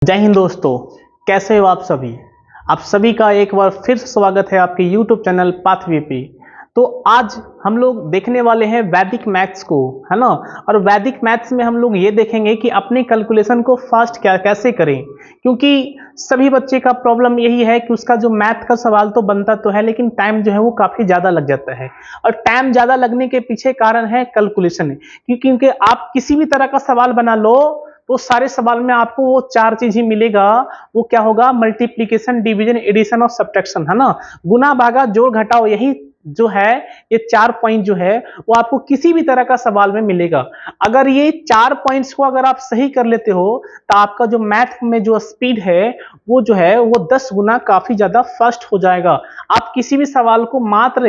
जय हिंद दोस्तों, कैसे हो आप सभी। आप सभी का एक बार फिर से स्वागत है आपके YouTube चैनल पाथवे पे। तो आज हम लोग देखने वाले हैं वैदिक मैथ्स को, है ना। और वैदिक मैथ्स में हम लोग ये देखेंगे कि अपने कैलकुलेशन को फास्ट कैसे करें, क्योंकि सभी बच्चे का प्रॉब्लम यही है कि उसका जो मैथ का सवाल तो बनता तो है, लेकिन टाइम जो है वो काफ़ी ज़्यादा लग जाता है। और टाइम ज़्यादा लगने के पीछे कारण है कैलकुलेशन, क्योंकि आप किसी भी तरह का सवाल बना लो तो सारे सवाल में आपको वो चार चीज ही मिलेगा। वो क्या होगा? मल्टीप्लीकेशन, डिवीजन, एडिशन और सब्ट्रैक्शन, है ना। गुना, भागा, जोड़, घटाओ, यही जो है ये चार पॉइंट जो है वो आपको किसी भी तरह का सवाल में मिलेगा। अगर ये चार पॉइंट्स को अगर आप सही कर लेते हो तो आपका जो मैथ में जो स्पीड है वो जो है वो 10 गुना काफी ज्यादा फास्ट हो जाएगा। आप किसी भी सवाल को मात्र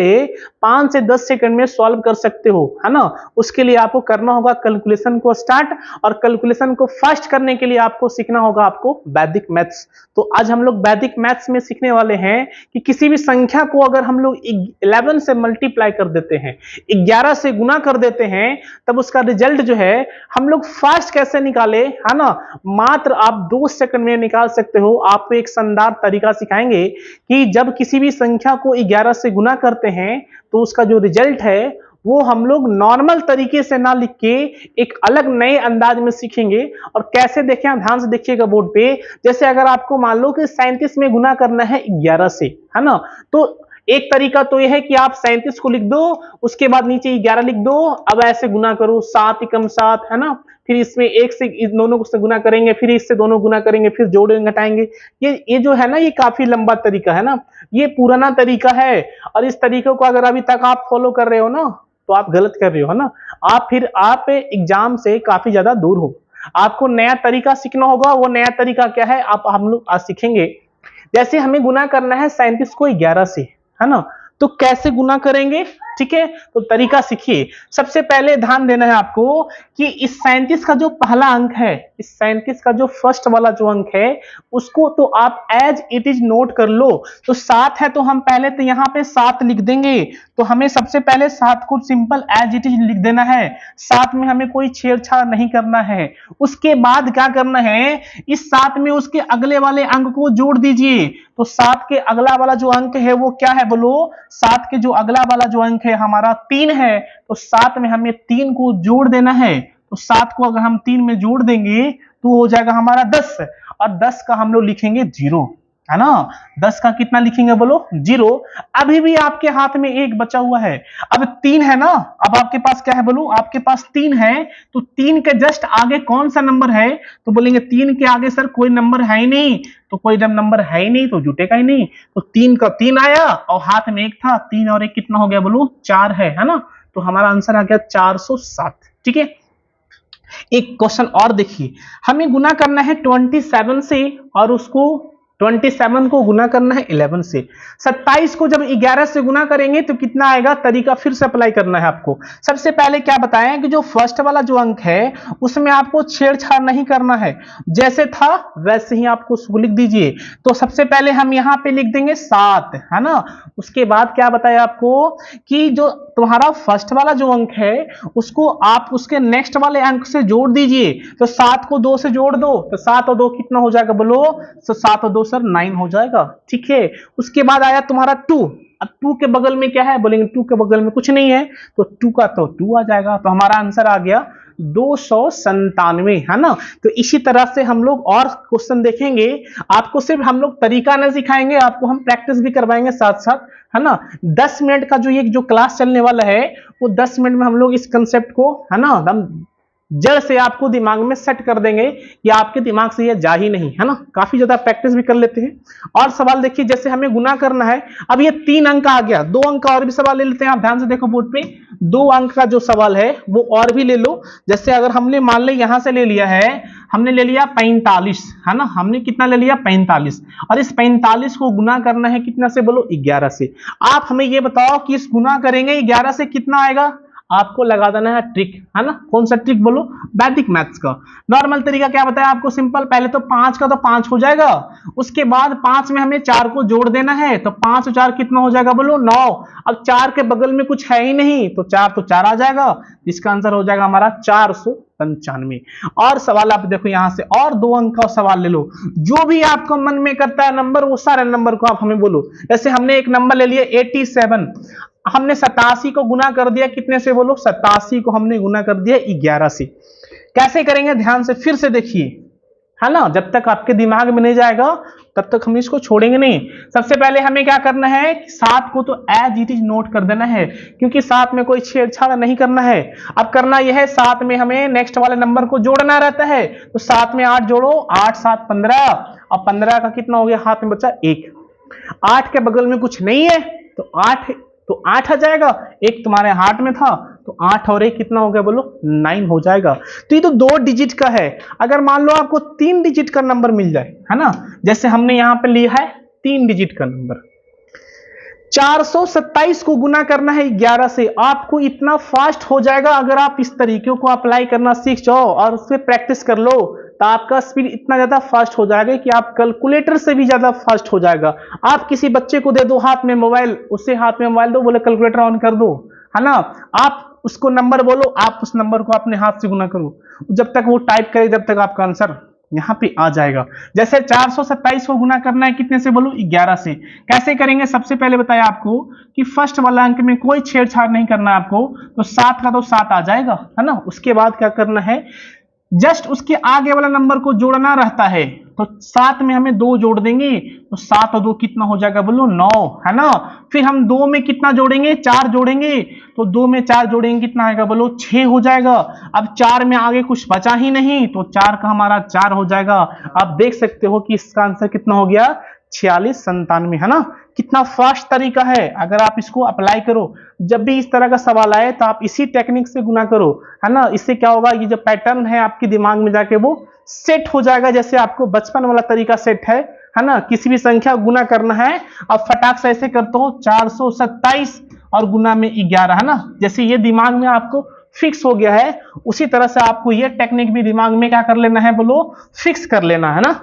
5 से 10 सेकंड में सॉल्व कर सकते हो, है ना। उसके लिए आपको करना होगा कैलकुलेशन को स्टार्ट, और कैलकुलेशन को फास्ट करने के लिए आपको सीखना होगा आपको वैदिक मैथ्स। तो आज हम लोग वैदिक मैथ्स में सीखने वाले हैं कि किसी भी संख्या को अगर हम लोग 11 से मल्टीप्लाई कर देते हैं, 11 से गुना कर देते हैं, तब उसका रिजल्ट जो है हम लोग फास्ट कैसे निकाले, है ना। मात्र आप 2 सेकंड में निकाल सकते हो। आपको एक शानदार तरीका सिखाएंगे कि जब किसी भी संख्या को 11 से गुना करते हैं तो उसका जो रिजल्ट है वो हम लोग नॉर्मल तरीके से ना लिख के एक अलग नए अंदाज में सीखेंगे। और कैसे देखें, आप ध्यान से देखिएगा बोर्ड पे। जैसे अगर आपको मान लो कि 37 में गुना करना है 11 से, है ना, तो एक तरीका तो यह है कि आप 37 को लिख दो, उसके बाद नीचे 11 लिख दो। अब ऐसे गुना करो, 7 एकम 7, है ना। फिर इसमें एक से इस दोनों को से गुना करेंगे, फिर इससे दोनों गुना करेंगे, फिर जोड़ेंगे, घटाएंगे। ये जो है ना, ये काफी लंबा तरीका है ना, ये पुराना तरीका है। और इस तरीके को अगर अभी तक आप फॉलो कर रहे हो ना तो आप गलत कर रहे हो, है ना। आप एग्जाम से काफी ज्यादा दूर हो। आपको नया तरीका सीखना होगा। वो नया तरीका क्या है आप हम लोग आज सीखेंगे। जैसे हमें गुना करना है 37 को 11 से, है ना, तो कैसे गुना करेंगे, ठीक है। तो तरीका सीखिए। सबसे पहले ध्यान देना है आपको कि इस 37 का जो पहला अंक है, इस 37 का जो फर्स्ट वाला जो अंक है उसको तो आप एज इट इज नोट कर लो। तो 7 है तो हम पहले तो यहाँ पे 7 लिख देंगे। तो हमें सबसे पहले 7 को सिंपल एज इट इज लिख देना है। 7 में हमें कोई छेड़छाड़ नहीं करना है। उसके बाद क्या करना है, इस 7 में उसके अगले वाले अंक को जोड़ दीजिए। तो 7 के अगला वाला जो अंक है वो क्या है बोलो? 7 के जो अगला वाला जो अंक है हमारा 3 है। तो 7 में हमें 3 को जोड़ देना है। तो 7 को अगर हम 3 में जोड़ देंगे तो हो जाएगा हमारा 10। और 10 का हम लोग लिखेंगे 0, है ना। 10 का कितना लिखेंगे बोलो? 0। अभी भी आपके हाथ में 1 बचा हुआ है। अब 3 है ना, अब आपके पास क्या है बोलो? आपके पास 3 है। तो 3 के जस्ट आगे कौन सा नंबर है? तो बोलेंगे 3 के आगे सर कोई नंबर है ही नहीं। तो कोई जब नंबर है ही नहीं तो जुटेगा ही नहीं। तो 3 का 3 आया और हाथ में 1 था। 3 और 1 कितना हो गया बोलो? 4 है ना। तो हमारा आंसर आ गया 407, ठीक है। एक क्वेश्चन और देखिए, हमें गुना करना है 27 से और उसको 27 को गुना करना है 11 से। 27 को जब 11 से गुना करेंगे तो कितना आएगा? तरीका फिर से अप्लाई करना है आपको। सबसे पहले क्या बताएं कि जो फर्स्ट वाला जो अंक है उसमें आपको छेड़छाड़ नहीं करना है। जैसे था वैसे ही आपको उसको लिख दीजिए। तो सबसे पहले हम यहाँ पे लिख देंगे 7, है ना। उसके बाद क्या बताया आपको कि जो तुम्हारा फर्स्ट वाला जो अंक है उसको आप उसके नेक्स्ट वाले अंक से जोड़ दीजिए। तो 7 को 2 से जोड़ दो। तो 7 और 2 कितना हो जाएगा बोलो? तो 7 और 2 सर 9 हो जाएगा, ठीक है। उसके बाद आया तुम्हारा 2। अब 2 के बगल में क्या है? बोलेंगे 2 के बगल में कुछ नहीं है। तो 2 का तो 2 आ जाएगा। तो हमारा आंसर आ गया 297, है ना। तो इसी तरह से हम लोग और क्वेश्चन देखेंगे। आपको सिर्फ हम लोग तरीका नहीं सिखाएंगे, आपको हम प्रैक्टिस भी करवाएंगे साथ साथ, है ना। 10 मिनट का जो ये जो क्लास चलने वाला है वो 10 मिनट में हम लोग इस कंसेप्ट को, है ना, एकदम जड़ से आपको दिमाग में सेट कर देंगे कि आपके दिमाग से ये जा ही नहीं, है ना। काफी ज्यादा प्रैक्टिस भी कर लेते हैं। और सवाल देखिए, जैसे हमें गुना करना है। अब ये 3 अंक आ गया, 2 अंक का और भी सवाल ले लेते हैं। आप ध्यान से देखो बोर्ड पे, 2 अंक का जो सवाल है वो और भी ले लो। जैसे अगर हमने मान ले यहां से ले लिया है, हमने ले लिया 45, है ना। हमने कितना ले लिया? 45। और इस 45 को गुना करना है कितना से बोलो? 11 से। आप हमें ये बताओ कि इस गुना करेंगे 11 से कितना आएगा? आपको लगा देना है ट्रिक, है ना। कौन सा ट्रिक बोलो? वैदिक मैथ्स का। नॉर्मल तरीका क्या बताया आपको? सिंपल, पहले तो 5 का तो 5 हो जाएगा। उसके बाद 5 में हमें 4 को जोड़ देना है। तो 5 और 4 कितना हो जाएगा बोलो? 9। अब 4 के बगल में कुछ है ही नहीं तो 4 तो 4 आ जाएगा। इसका आंसर हो जाएगा हमारा 400 95। और सवाल आप देखो यहां से, और 2 अंक का सवाल ले लो, जो भी आपको मन में करता है नंबर, वो सारे नंबर को आप हमें बोलो। जैसे हमने एक नंबर ले लिया 87, हमने 87 को गुना कर दिया कितने से बोलो, 87 को हमने गुना कर दिया 11 से। कैसे करेंगे ध्यान से फिर से देखिए, है ना, जब तक आपके दिमाग में नहीं जाएगा तब तक हम इसको छोड़ेंगे नहीं। सबसे पहले हमें क्या करना है, 7 को तो एज इट इज नोट कर देना है, क्योंकि 7 में कोई छेड़छाड़ नहीं करना है। अब करना यह है, 7 में हमें नेक्स्ट वाले नंबर को जोड़ना रहता है, तो 7 में 8 जोड़ो, 8 7 15, और 15 का कितना हो गया हाथ में बचा 1। 8 के बगल में कुछ नहीं है तो 8 आ जाएगा, एक तुम्हारे हाथ में था तो 8 और 1 कितना हो गया बोलो, 9 हो जाएगा। तो ये तो 2 डिजिट का है। अगर मान लो आपको 3 डिजिट का नंबर मिल जाए, है ना, जैसे हमने यहां पे लिया है 3 डिजिट का नंबर, 427 को गुना करना है 11 से, आपको इतना फास्ट हो जाएगा। अगर आप इस तरीके को अप्लाई करना सीख जाओ और उससे प्रैक्टिस कर लो, तो आपका स्पीड इतना ज्यादा फास्ट हो जाएगा कि आप कैलकुलेटर से भी ज्यादा फास्ट हो जाएगा। आप किसी बच्चे को दे दो हाथ में मोबाइल, उससे हाथ में मोबाइल दो, बोले कैलकुलेटर ऑन कर दो, है ना, आप उसको नंबर बोलो, आप उस नंबर को अपने हाथ से गुना करो, जब तक वो टाइप करे तब तक आपका आंसर यहां पे आ जाएगा। जैसे 427 को गुना करना है कितने से बोलो, 11 से। कैसे करेंगे, सबसे पहले बताया आपको कि फर्स्ट वाला अंक में कोई छेड़छाड़ नहीं करना है आपको, तो 7 का तो 7 आ जाएगा, है ना। उसके बाद क्या करना है, जस्ट उसके आगे वाला नंबर को जोड़ना रहता है, तो 7 में हमें 2 जोड़ देंगे, तो 7 और 2 कितना हो जाएगा बोलो, 9, है ना। फिर हम 2 में कितना जोड़ेंगे, 4 जोड़ेंगे, तो 2 में 4 जोड़ेंगे कितना आएगा बोलो, 6 हो जाएगा। अब 4 में आगे कुछ बचा ही नहीं, तो 4 का हमारा 4 हो जाएगा। आप देख सकते हो कि इसका आंसर कितना हो गया, 46 97, है ना। कितना फास्ट तरीका है, अगर आप इसको अप्लाई करो, जब भी इस तरह का सवाल आए तो आप इसी टेक्निक से गुना करो, है ना। इससे क्या होगा, ये जो पैटर्न है आपके दिमाग में जाके वो सेट हो जाएगा, जैसे आपको बचपन वाला तरीका सेट है ना। किसी भी संख्या गुना करना है, अब फटाक से ऐसे करते हो 427 और गुना में 11, है ना। जैसे ये दिमाग में आपको फिक्स हो गया है, उसी तरह से आपको ये टेक्निक भी दिमाग में क्या कर लेना है बोलो, फिक्स कर लेना है ना।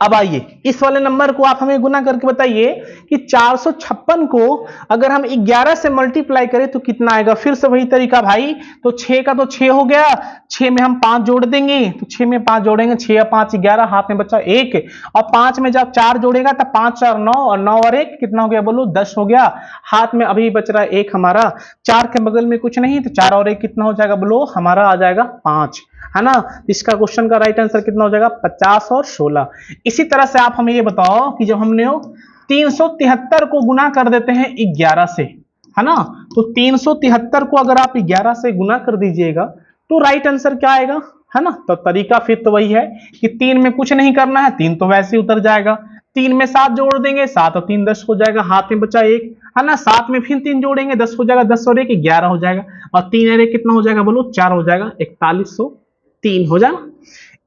अब आइए इस वाले नंबर को आप हमें गुना करके बताइए कि 456 को अगर हम 11 से मल्टीप्लाई करें तो कितना आएगा। फिर से वही तरीका भाई, तो 6 का तो 6 हो गया, 6 में हम 5 जोड़ देंगे, तो 6 में 5 जोड़ेंगे, 6 या 5 11, हाथ में बचा 1, और 5 में जब 4 जोड़ेगा तो 5 4 9, और 9 और 1 कितना हो गया बोलो, 10 हो गया। हाथ में अभी बच रहा है 1 हमारा, 4 के बगल में कुछ नहीं, तो 4 और 1 कितना हो जाएगा बोलो, हमारा आ जाएगा 5, है ना। इसका क्वेश्चन का राइट आंसर कितना हो जाएगा, 50 और 16। इसी तरह से आप हमें ये बताओ कि जब हमने 373 को गुना कर देते हैं 11 से, है ना, तो 373 को अगर आप 11 से गुना कर दीजिएगा तो राइट आंसर क्या आएगा, है ना। तो तरीका फिर तो वही है कि 3 में कुछ नहीं करना है, 3 तो वैसे ही उतर जाएगा, 3 में 7 जोड़ देंगे, 7 और 3 10 हो जाएगा, हाथ में बचा 1, है ना। 7 में फिर 3 जोड़ेंगे, 10 हो जाएगा, 10 और 1 11 हो जाएगा, और 3 और 1 कितना हो जाएगा बोलो, 4 हो जाएगा, 4103 हो जाएगा।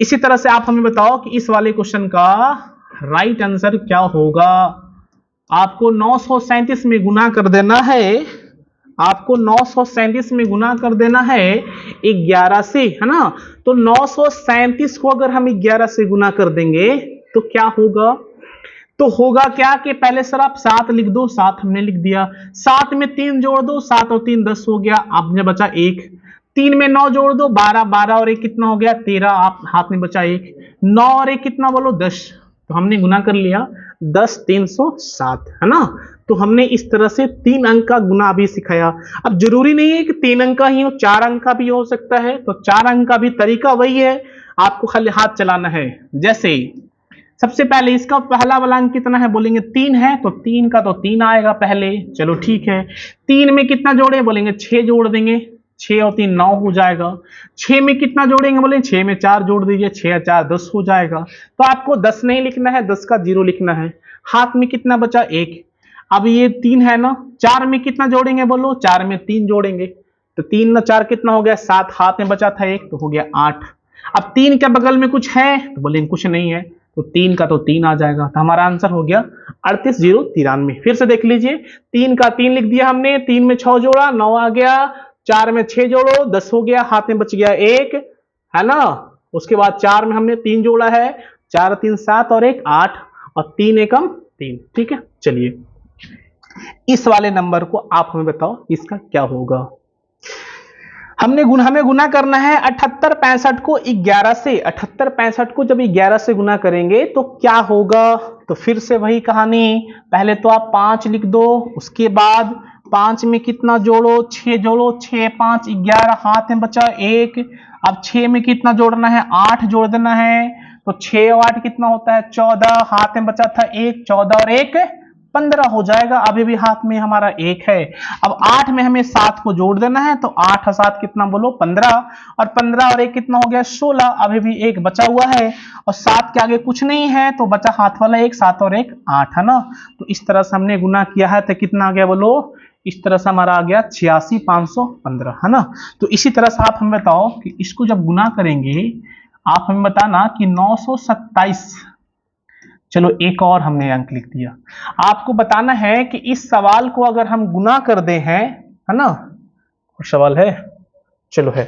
इसी तरह से आप हमें बताओ कि इस वाले क्वेश्चन का राइट आंसर क्या होगा। आपको 937 में गुना कर देना है, आपको 937 में गुना कर देना है 11 से, है ना। तो 937 को अगर हम 11 से गुना कर देंगे तो क्या होगा, तो होगा क्या कि पहले सर आप 7 लिख दो, 7 हमने लिख दिया, 7 में 3 जोड़ दो, 7 और 3 10 हो गया, आपने बचा 1, 3 में 9 जोड़ दो, 12, 12 और 1 कितना हो गया 13, आप हाथ में बचा 1, 9 और 1 कितना बोलो 10, तो हमने गुना कर लिया 10 307, है ना। तो हमने इस तरह से 3 अंक का गुना भी सिखाया। अब जरूरी नहीं है कि 3 अंक का ही हो, 4 अंक का भी हो सकता है, तो 4 अंक का भी तरीका वही है, आपको खाली हाथ चलाना है। जैसे सबसे पहले इसका पहला वाला अंक कितना है, बोलेंगे 3 है, तो 3 का तो 3 आएगा पहले, चलो ठीक है। 3 में कितना जोड़े, बोलेंगे 6 जोड़ देंगे, 6 और 3 9 हो जाएगा। 6 में कितना जोड़ेंगे, बोलेंगे 6 में 4 जोड़ दीजिए, 6 और 4 10 हो जाएगा। तो आपको 10 नहीं लिखना है, 10 का 0 लिखना है। हाथ में कितना बचा 1, अब ये 3 है ना, 4 में कितना जोड़ेंगे बोलो, 4 में 3 जोड़ेंगे, तो 3 ना 4 कितना हो गया 7, हाथ में बचा था 1, तो हो गया 8। अब 3 के बगल में कुछ है, तो बोलेंगे कुछ नहीं है, तो 3 का तो 3 आ जाएगा, तो हमारा आंसर हो गया 38093। फिर से देख लीजिए, 3 का 3 लिख दिया हमने, 3 में 6 जोड़ा 9 आ गया, 4 में 6 जोड़ो 10 हो गया, हाथ में बच गया 1, है ना। उसके बाद 4 में हमने 3 जोड़ा है, 4 3 7 और 1 8, और 3 एकम 3, ठीक है। चलिए इस वाले नंबर को आप हमें बताओ इसका क्या होगा। हमें गुना करना है 78 65 को 11 से। 78 65 को जब 11 से गुना करेंगे तो क्या होगा? तो फिर से वही कहानी, पहले तो आप 5 लिख दो, उसके बाद 5 में कितना जोड़ो, 6 जोड़ो, 6 5 11, हाथ में बचा 1। अब 6 में कितना जोड़ना है, 8 जोड़ देना है, तो 6 और 8 कितना होता है 14, हाथ में बचा था 1, 14 और 1 15 हो जाएगा। अभी भी हाथ में हमारा 1 है। अब 8 में हमें 7 को जोड़ देना है, तो 8 और 7 कितना बोलो 15, और 15 और 1 कितना हो गया 16। अभी भी 1 बचा हुआ है और 7 के आगे कुछ नहीं है, तो बचा हाथ वाला 1, 7 और 1 8 है ना। तो इस तरह से हमने गुना किया है, तो कितना आ गया बोलो, इस तरह से हमारा आ गया 86515 है ना। तो इसी तरह से आप हमें बताओ कि इसको जब गुना करेंगे, आप हमें बताना कि 927, चलो एक और हमने अंक लिख दिया। आपको बताना है कि इस सवाल को अगर हम गुना कर दे हैं, है ना, सवाल है, चलो है,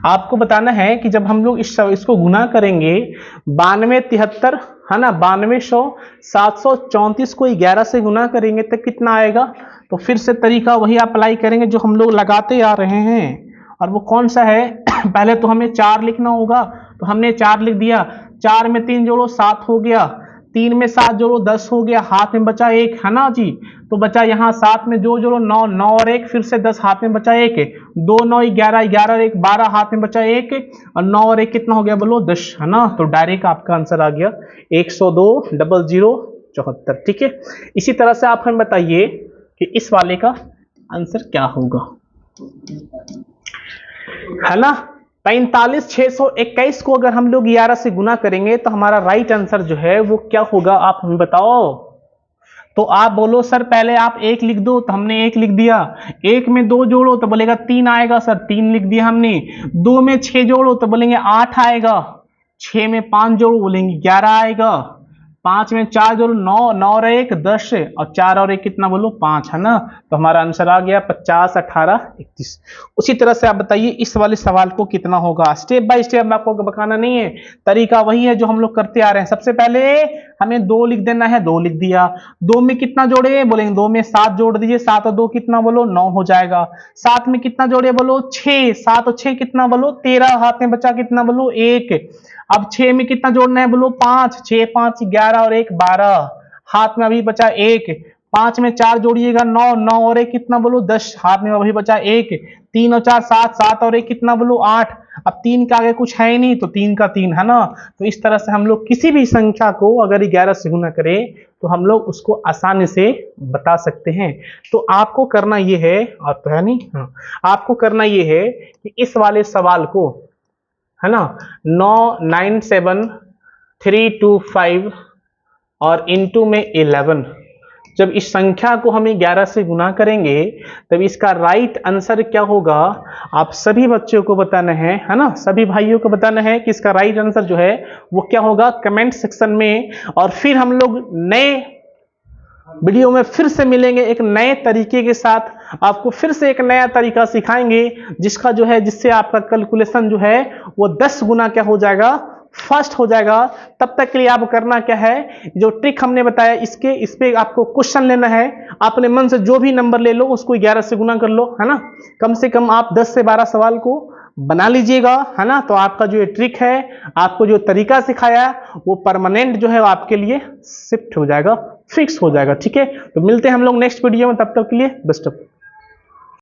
आपको बताना है कि जब हम लोग इसको गुना करेंगे 92 73, है ना, 9200 734 को 11 से गुना करेंगे तो कितना आएगा? तो फिर से तरीका वही अप्लाई करेंगे जो हम लोग लगाते आ रहे हैं, और वो कौन सा है? पहले तो हमें 4 लिखना होगा, तो हमने 4 लिख दिया। 4 में 3 जोड़ो 7 हो गया, 3 में 7 जोड़ो 10 हो गया, हाथ में बचा 1 है ना जी। तो बचा यहाँ 7 में जो जोड़ो 9, 9 और 1 फिर से 10, हाथ में बचा 1, 2 9 11, 11 और 1 12, हाथ में बचा 1, और 9 और 1 कितना हो गया बोलो 10 है ना। तो डायरेक्ट आपका आंसर आ गया 102 0074। ठीक है, इसी तरह से आप हमें बताइए कि इस वाले का आंसर क्या होगा, है ना। 45,621 को अगर हम लोग 11 से गुना करेंगे तो हमारा राइट आंसर जो है वो क्या होगा, आप हमें बताओ। तो आप बोलो सर पहले आप 1 लिख दो, तो हमने 1 लिख दिया। 1 में 2 जोड़ो तो बोलेगा 3 आएगा, सर 3 लिख दिया हमने। 2 में 6 जोड़ो तो बोलेंगे 8 आएगा। 6 में 5 जोड़ो बोलेंगे 11 आएगा। 5 में 4 जोड़ो 9, 9 और 1 10, और 4 और 1 कितना बोलो 5 है ना। तो हमारा आंसर आ गया 50 18 31। उसी तरह से आप बताइए इस वाले सवाल को कितना होगा। स्टेप बाय स्टेप आपको बताना नहीं है, तरीका वही है जो हम लोग करते आ रहे हैं। सबसे पहले हमें 2 लिख देना है, 2 लिख दिया। 2 में कितना जोड़े बोलेंगे 2 में 7 जोड़ दीजिए, 7 और 2 कितना बोलो 9 हो जाएगा। 7 में कितना जोड़े बोलो 6, 7 और 6 कितना बोलो 13, हाथ में बचा कितना बोलो 1। अब 6 में कितना जोड़ना है बोलो 5, 6 5 11 और 1 12, हाथ में अभी बचा 1। 5 में 4 जोड़िएगा 9, 9 और 1 कितना बोलो 10, हाथ में अभी बचा 1। 3 और 4 7, 7 और 1 कितना बोलो 8। अब 3 के आगे कुछ है ही नहीं, तो 3 का 3 है ना। तो इस तरह से हम लोग किसी भी संख्या को अगर 11 से गुना करें तो हम लोग उसको आसानी से बता सकते हैं। तो आपको करना ये है, आप तो है नहीं, हाँ, आपको करना ये है कि इस वाले सवाल को, है ना, 9 9 7 3 2 5 और इंटू में 11, जब इस संख्या को हम 11 से गुना करेंगे तब इसका राइट आंसर क्या होगा, आप सभी बच्चों को बताना है ना, सभी भाइयों को बताना है कि इसका राइट आंसर जो है वो क्या होगा कमेंट सेक्शन में। और फिर हम लोग नए वीडियो में फिर से मिलेंगे एक नए तरीके के साथ, आपको फिर से एक नया तरीका सिखाएंगे जिसका जो है, जिससे आपका कैलकुलेशन जो है वो 10 गुना क्या हो जाएगा, फास्ट हो जाएगा। तब तक के लिए आपको करना क्या है, जो ट्रिक हमने बताया इस पे आपको क्वेश्चन लेना है, अपने मन से जो भी नंबर ले लो उसको 11 से गुना कर लो, है ना। कम से कम आप 10 से 12 सवाल को बना लीजिएगा, है ना। तो आपका जो ये ट्रिक है, आपको जो तरीका सिखाया वो परमानेंट जो है आपके लिए शिफ्ट हो जाएगा, फिक्स हो जाएगा। ठीक है, तो मिलते हैं हम लोग नेक्स्ट वीडियो में, तब तक के लिए बेस्ट ऑफ।